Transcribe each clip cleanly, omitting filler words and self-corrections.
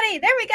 everybody. There we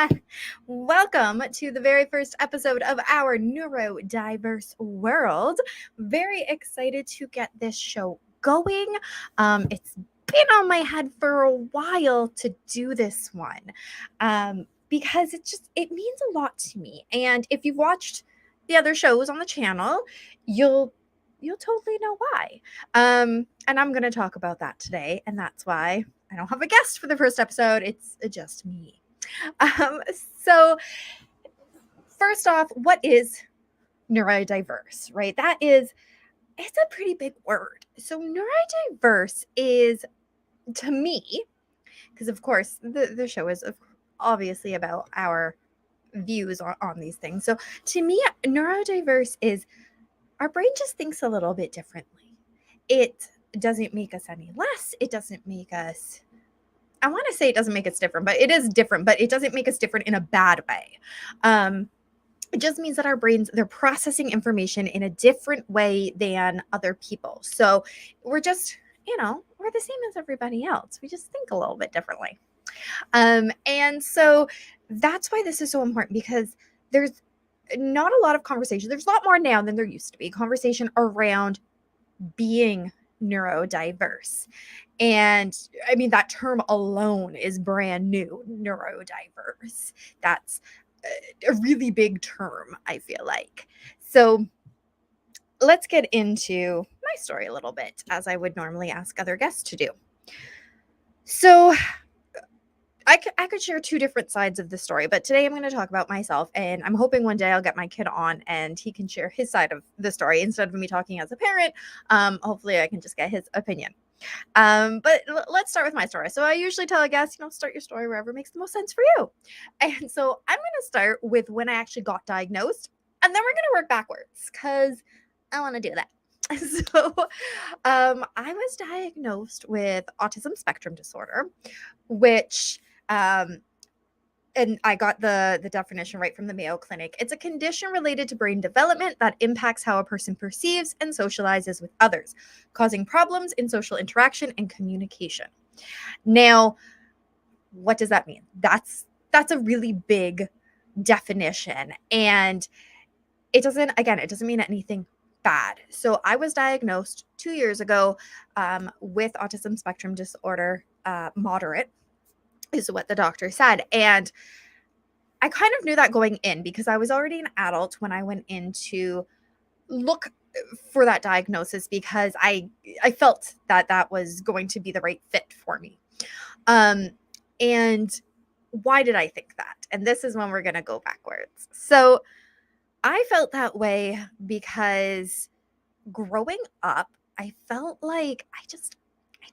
go. Welcome to the very first episode of our Neurodiverse world. Very excited to get this show going. It's been on my head for a while to do this one because it means a lot to me. And if you've watched the other shows on the channel, you'll totally know why. And I'm going to talk about that today, and that's why I don't have a guest for the first episode. It's just me. So first off, what is neurodiverse, right? It's a pretty big word. So neurodiverse is, to me, because of course the show is obviously about our views on these things. So to me, neurodiverse is our brain just thinks a little bit differently. It doesn't make us any less. It doesn't make us, I want to say it doesn't make us different, but it is different, but it doesn't make us different in a bad way. It just means that our brains, they're processing information in a different way than other people. So we're just, we're the same as everybody else. We just think a little bit differently. And so that's why this is so important, because there's not a lot of conversation. There's a lot more now than there used to be conversation around being neurodiverse. And I mean, that term alone is brand new, neurodiverse. That's a really big term, I feel like. So let's get into my story a little bit, as I would normally ask other guests to do. So I could share two different sides of the story, but today I'm going to talk about myself, and I'm hoping one day I'll get my kid on and he can share his side of the story instead of me talking as a parent. Hopefully I can just get his opinion. But let's start with my story. So I usually tell a guest, start your story wherever makes the most sense for you. And so I'm going to start with when I actually got diagnosed, and then we're going to work backwards because I want to do that. So I was diagnosed with autism spectrum disorder, which and I got the definition right from the Mayo Clinic. It's a condition related to brain development that impacts how a person perceives and socializes with others, causing problems in social interaction and communication. Now, what does that mean? That's a really big definition, and it doesn't mean anything bad. So I was diagnosed 2 years ago with autism spectrum disorder, moderate is what the doctor said. And I kind of knew that going in because I was already an adult when I went in to look for that diagnosis, because I felt that was going to be the right fit for me. And why did I think that? And this is when we're going to go backwards. So I felt that way because growing up, I felt like I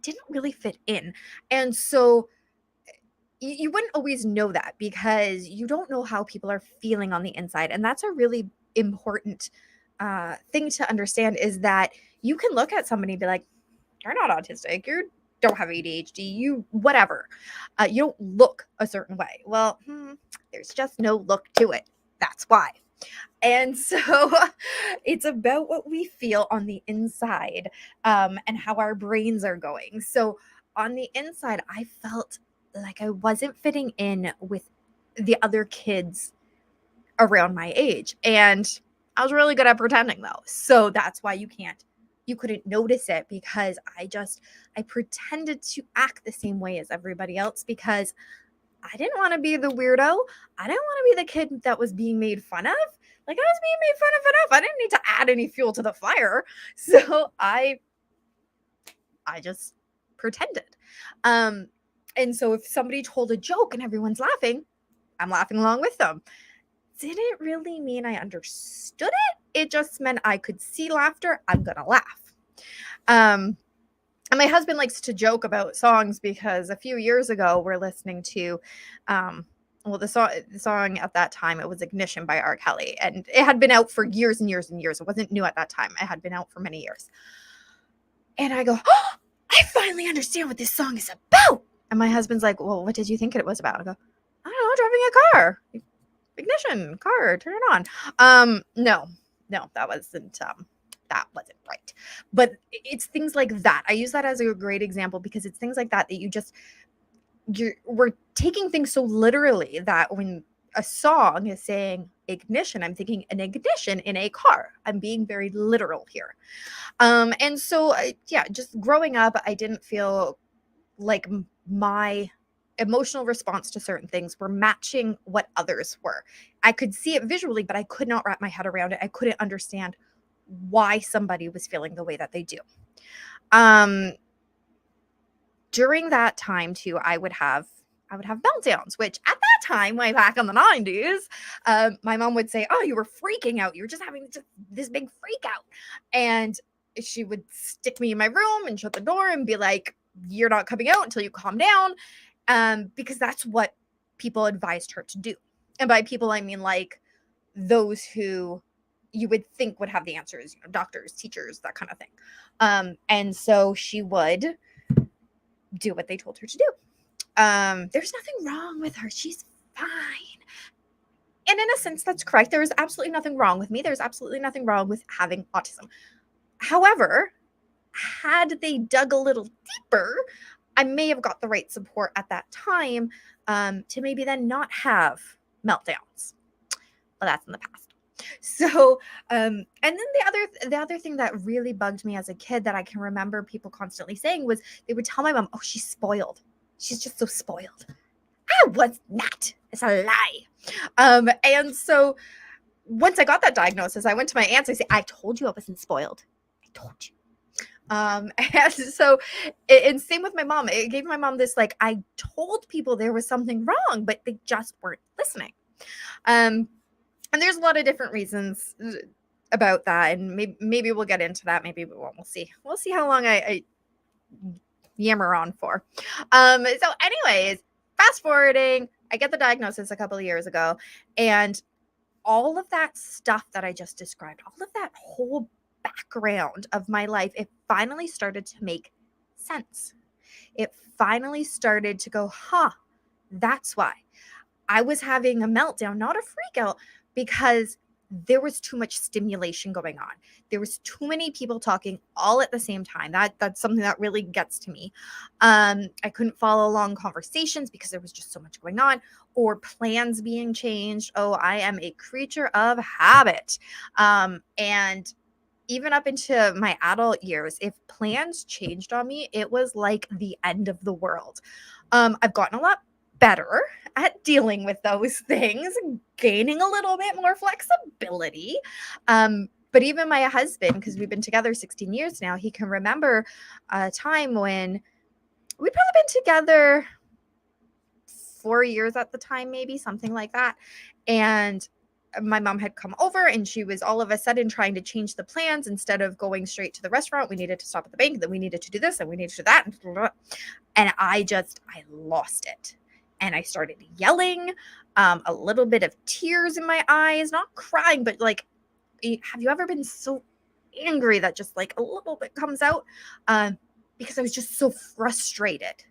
didn't really fit in. And so you wouldn't always know that because you don't know how people are feeling on the inside. And that's a really important thing to understand, is that you can look at somebody and be like, you're not autistic, you don't have ADHD, you whatever. You don't look a certain way. Well, there's just no look to it. That's why. And so it's about what we feel on the inside and how our brains are going. So on the inside, I felt like I wasn't fitting in with the other kids around my age. And I was really good at pretending, though. So that's why you couldn't notice it, because I pretended to act the same way as everybody else, because I didn't want to be the weirdo. I didn't want to be the kid that was being made fun of. Like, I was being made fun of enough. I didn't need to add any fuel to the fire. So I just pretended. And so if somebody told a joke and everyone's laughing, I'm laughing along with them. Didn't really mean I understood it. It just meant I could see laughter. I'm going to laugh. And my husband likes to joke about songs, because a few years ago we're listening to, the song at that time, it was Ignition by R. Kelly. And it had been out for years and years and years. It wasn't new at that time. It had been out for many years. And I go, oh, I finally understand what this song is about. And my husband's like, well, what did you think it was about? I go, I don't know, driving a car. Ignition, car, turn it on. No, that wasn't right. But it's things like that. I use that as a great example, because it's things like that you just, we're taking things so literally that when a song is saying ignition, I'm thinking an ignition in a car. I'm being very literal here. And so, just growing up, I didn't feel like my emotional response to certain things were matching what others were. I could see it visually, but I could not wrap my head around it. I couldn't understand why somebody was feeling the way that they do. During that time too, I would have meltdowns, which at that time, way back in the 90s, my mom would say, "Oh, you were freaking out. You were just having this big freak out." And she would stick me in my room and shut the door and be like, "You're not coming out until you calm down." Because that's what people advised her to do. And by people, I mean like those who you would think would have the answers, doctors, teachers, that kind of thing. And so she would do what they told her to do. There's nothing wrong with her. She's fine. And in a sense, that's correct. There is absolutely nothing wrong with me. There's absolutely nothing wrong with having autism. However, had they dug a little deeper, I may have got the right support at that time to maybe then not have meltdowns. But that's in the past. So, and then the other thing that really bugged me as a kid that I can remember people constantly saying was they would tell my mom, "Oh, she's spoiled. She's just so spoiled." I was not. It's a lie. And so once I got that diagnosis, I went to my aunts. I said, "I told you I wasn't spoiled. I told you." And so, and same with my mom. It gave my mom this, like, I told people there was something wrong, but they just weren't listening. And there's a lot of different reasons about that. And maybe we'll get into that. Maybe we won't. We'll see. We'll see how long I yammer on for. So anyways, fast forwarding, I get the diagnosis a couple of years ago. And all of that stuff that I just described, all of that whole background of my life, it finally started to make sense. It finally started to go, that's why I was having a meltdown, not a freak out, because there was too much stimulation going on. There was too many people talking all at the same time. That's something that really gets to me. I couldn't follow long conversations because there was just so much going on, or plans being changed. Oh, I am a creature of habit. And even up into my adult years, if plans changed on me, it was like the end of the world. I've gotten a lot better at dealing with those things, gaining a little bit more flexibility. But even my husband, because we've been together 16 years now, he can remember a time when we'd probably been together 4 years at the time, maybe something like that. And my mom had come over and she was all of a sudden trying to change the plans. Instead of going straight to the restaurant, we needed to stop at the bank, then we needed to do this and we needed to do that. And I lost it. And I started yelling, a little bit of tears in my eyes, not crying, but like, have you ever been so angry that just like a little bit comes out? Because I was just so frustrated.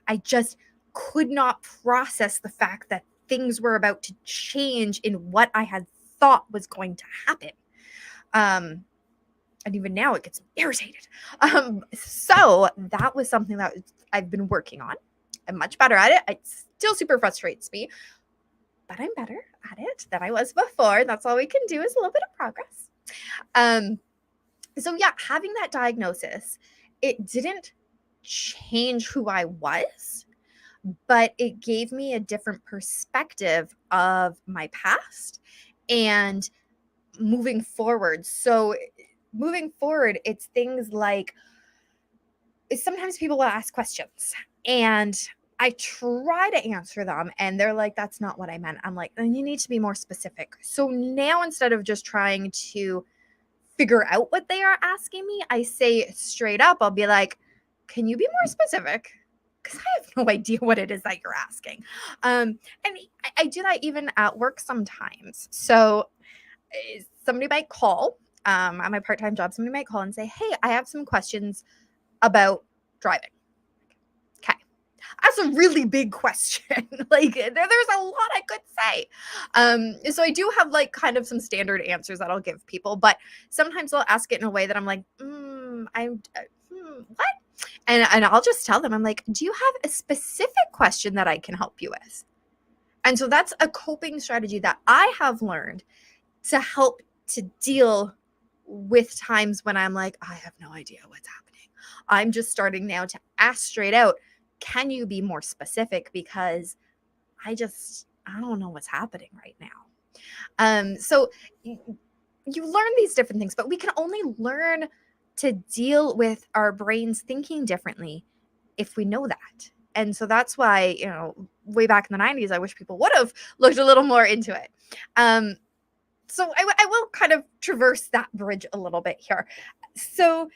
I just could not process the fact that things were about to change in what I had thought was going to happen. And even now it gets me irritated. So that was something that I've been working on. I'm much better at it. It still super frustrates me, but I'm better at it than I was before. That's all we can do is a little bit of progress. So yeah, having that diagnosis, it didn't change who I was, but it gave me a different perspective of my past and moving forward. So moving forward, it's things like sometimes people will ask questions and I try to answer them and they're like, "That's not what I meant." I'm like, "Then you need to be more specific." So now instead of just trying to figure out what they are asking me, I say straight up, I'll be like, "Can you be more specific? Because I have no idea what it is that you're asking." And I do that even at work sometimes. So somebody might call at my part-time job, somebody might call and say, "Hey, I have some questions about driving." Okay. That's a really big question. Like there's a lot I could say. So I do have like kind of some standard answers that I'll give people, but sometimes they'll ask it in a way that I'm like, what? And I'll just tell them, I'm like, do you have a specific question that I can help you with? And so that's a coping strategy that I have learned to help to deal with times when I'm like, I have no idea what's happening. I'm just starting now to ask straight out, can you be more specific? Because I don't know what's happening right now. So you learn these different things, but we can only learn to deal with our brains thinking differently if we know that. And so that's why, way back in the 90s, I wish people would have looked a little more into it. So I will kind of traverse that bridge a little bit here. So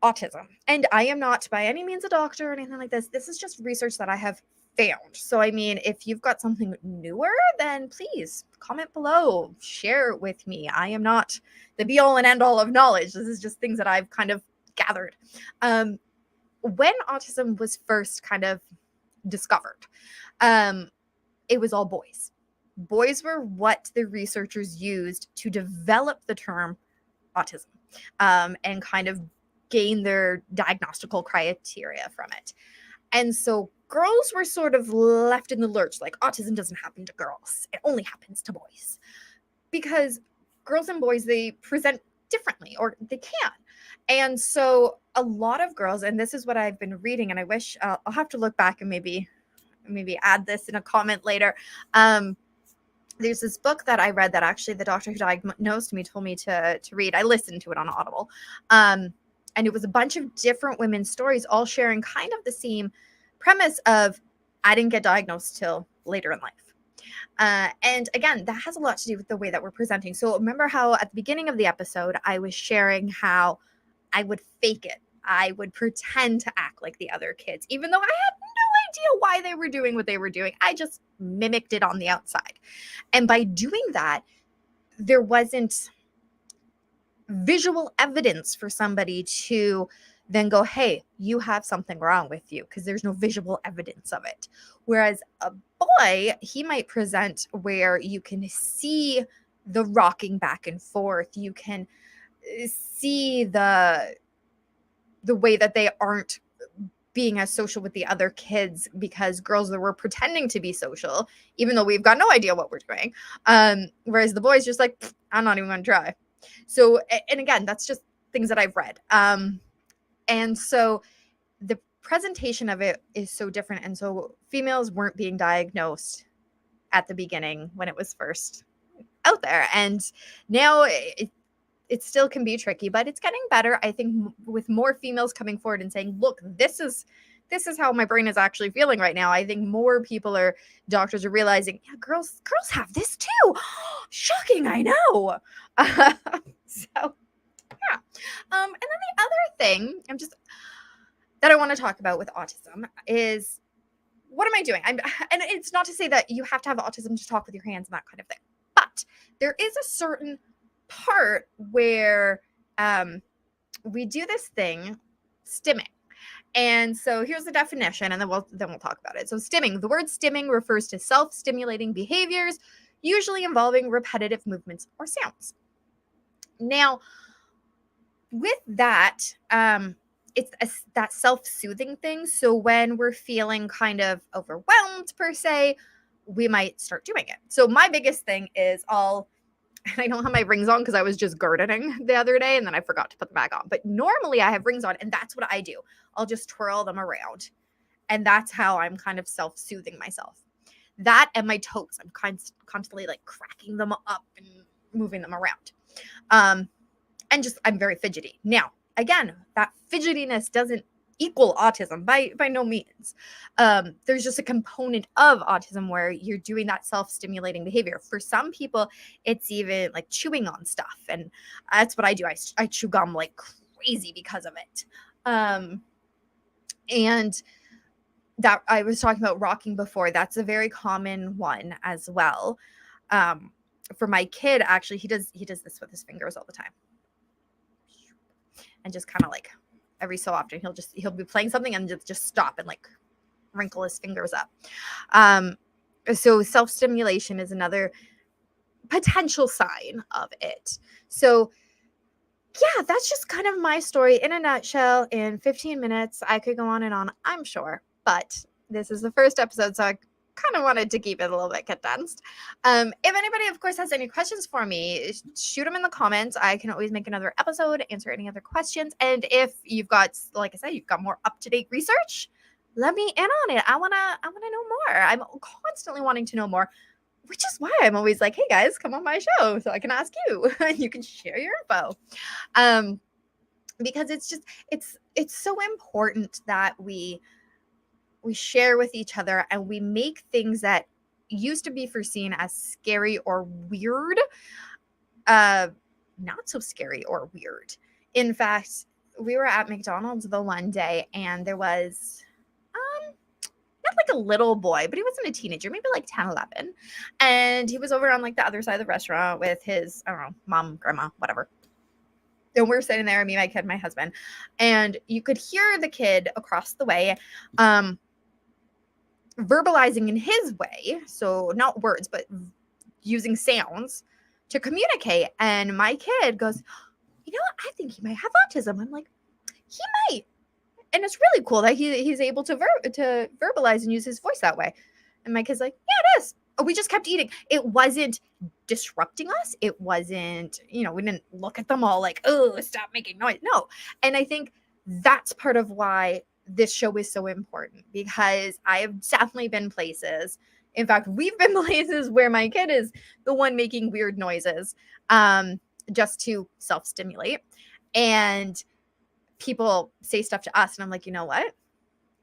autism, and I am not by any means a doctor or anything like this. This is just research that I have found. So, I mean, if you've got something newer, then please comment below, share it with me. I am not the be all and end all of knowledge. This is just things that I've kind of gathered. When autism was first kind of discovered, it was all boys. Boys were what the researchers used to develop the term autism, and kind of gain their diagnostical criteria from it. And so girls were sort of left in the lurch, like autism doesn't happen to girls. It only happens to boys. Because girls and boys, they present differently, or they can. And so a lot of girls, and this is what I've been reading, and I wish I'll have to look back and maybe add this in a comment later. There's this book that I read that actually the doctor who diagnosed me told me to read. I listened to it on Audible. And it was a bunch of different women's stories, all sharing kind of the same premise of, I didn't get diagnosed till later in life. And again, that has a lot to do with the way that we're presenting. So remember how at the beginning of the episode, I was sharing how I would fake it. I would pretend to act like the other kids, even though I had no idea why they were doing what they were doing. I just mimicked it on the outside. And by doing that, there wasn't visual evidence for somebody to then go, hey, you have something wrong with you, because there's no visual evidence of it. Whereas a boy, he might present where you can see the rocking back and forth. You can see the way that they aren't being as social with the other kids, because girls that were pretending to be social, even though we've got no idea what we're doing. Whereas the boys just like, I'm not even going to try. So, and again, that's just things that I've read. And so the presentation of it is so different. And so females weren't being diagnosed at the beginning when it was first out there. And now it still can be tricky, but it's getting better. I think with more females coming forward and saying, look, this is how my brain is actually feeling right now. I think more doctors are realizing, yeah, girls have this too. Shocking, I know. So, yeah. And then the other thing that I want to talk about with autism is, what am I doing? And it's not to say that you have to have autism to talk with your hands and that kind of thing, but there is a certain part where we do this thing, stimming. And so here's the definition, and then we'll talk about it. So stimming, the word stimming refers to self-stimulating behaviors, usually involving repetitive movements or sounds. Now, with that, it's that self-soothing thing. So when we're feeling kind of overwhelmed per se, we might start doing it. So my biggest thing is I don't have my rings on because I was just gardening the other day and then I forgot to put them back on. But normally I have rings on, and that's what I do. I'll just twirl them around. And that's how I'm kind of self-soothing myself. That and my toes. I'm constantly like cracking them up and moving them around. And just, I'm very fidgety. Now, again, that fidgetiness doesn't equal autism by no means. There's just a component of autism where you're doing that self-stimulating behavior. For some people, it's even like chewing on stuff, and that's what I do. I chew gum like crazy because of it. And that I was talking about rocking before, that's a very common one as well. For my kid, actually, he does this with his fingers all the time, and just kind of like every so often he'll be playing something and just stop and like wrinkle his fingers up. So self-stimulation is another potential sign of it. So yeah, that's just kind of my story in a nutshell. In 15 minutes, I could go on and on, I'm sure, but this is the first episode, so I kind of wanted to keep it a little bit condensed. If anybody, of course, has any questions for me, shoot them in the comments. I can always make another episode, answer any other questions. And if you've got, like I said, you've got more up-to-date research, let me in on it. I wanna know more. I'm constantly wanting to know more, which is why I'm always like, hey guys, come on my show so I can ask you and you can share your info. Because it's so important that we share with each other and we make things that used to be foreseen as scary or weird, not so scary or weird. In fact, we were at McDonald's the one day and there was not like a little boy, but he wasn't a teenager, maybe like 10, 11. And he was over on like the other side of the restaurant with his, I don't know, mom, grandma, whatever. And we're sitting there, me, my kid, my husband, and you could hear the kid across the way verbalizing in his way. So not words, but using sounds to communicate. And my kid goes, you know what? I think he might have autism. I'm like, he might. And it's really cool that he's able to verbalize and use his voice that way. And my kid's like, yeah, it is. We just kept eating. It wasn't disrupting us. It wasn't, we didn't look at them all like, oh, stop making noise. No. And I think that's part of why this show is so important, because I have definitely been places. In fact, we've been places where my kid is the one making weird noises just to self-stimulate. And people say stuff to us and I'm like, you know what?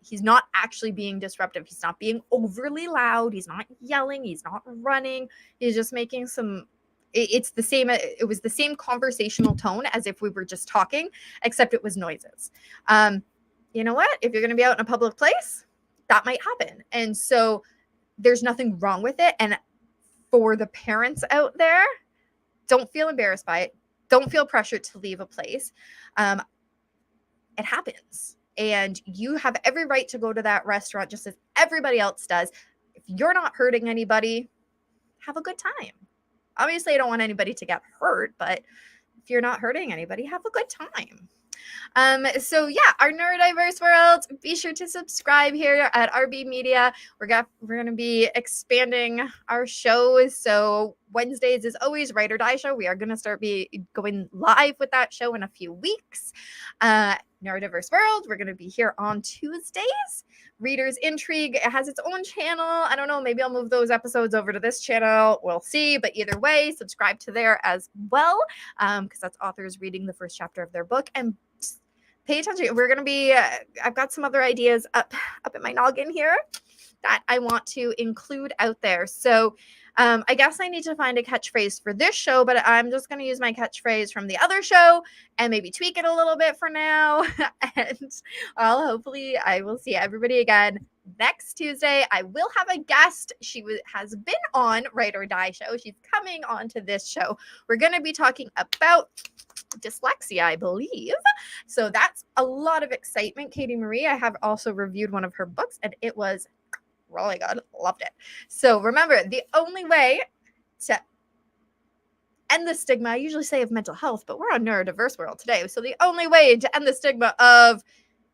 He's not actually being disruptive. He's not being overly loud. He's not yelling. He's not running. He's just making some, it was the same conversational tone as if we were just talking, except it was noises. You know what? If you're going to be out in a public place, that might happen. And so there's nothing wrong with it. And for the parents out there, don't feel embarrassed by it. Don't feel pressured to leave a place. It happens. And you have every right to go to that restaurant just as everybody else does. If you're not hurting anybody, have a good time. Obviously, I don't want anybody to get hurt, but if you're not hurting anybody, have a good time. So yeah, our Neurodiverse world, be sure to subscribe here at RB Media. We're going to be expanding our shows. So Wednesdays is always Ride or Die Show. We are going to start going live with that show in a few weeks. Neurodiverse World, we're going to be here on Tuesdays. Readers Intrigue, it has its own channel. I don't know, maybe I'll move those episodes over to this channel. We'll see. But either way, subscribe to there as well, because that's authors reading the first chapter of their book. And pay attention. We're going to be, I've got some other ideas up in my noggin here that I want to include out there. So I guess I need to find a catchphrase for this show, but I'm just going to use my catchphrase from the other show and maybe tweak it a little bit for now. And hopefully I will see everybody again next Tuesday. I will have a guest. She has been on Ride or Die Show. She's coming on to this show. We're going to be talking about dyslexia, I believe. So that's a lot of excitement. Katie Marie, I have also reviewed one of her books and it was really good. Loved it. So remember, the only way to end the stigma, I usually say of mental health, but we're on Neurodiverse World today. So the only way to end the stigma of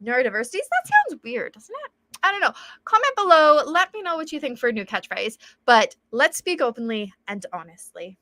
neurodiversity, that sounds weird, doesn't it? I don't know. Comment below. Let me know what you think for a new catchphrase, but let's speak openly and honestly.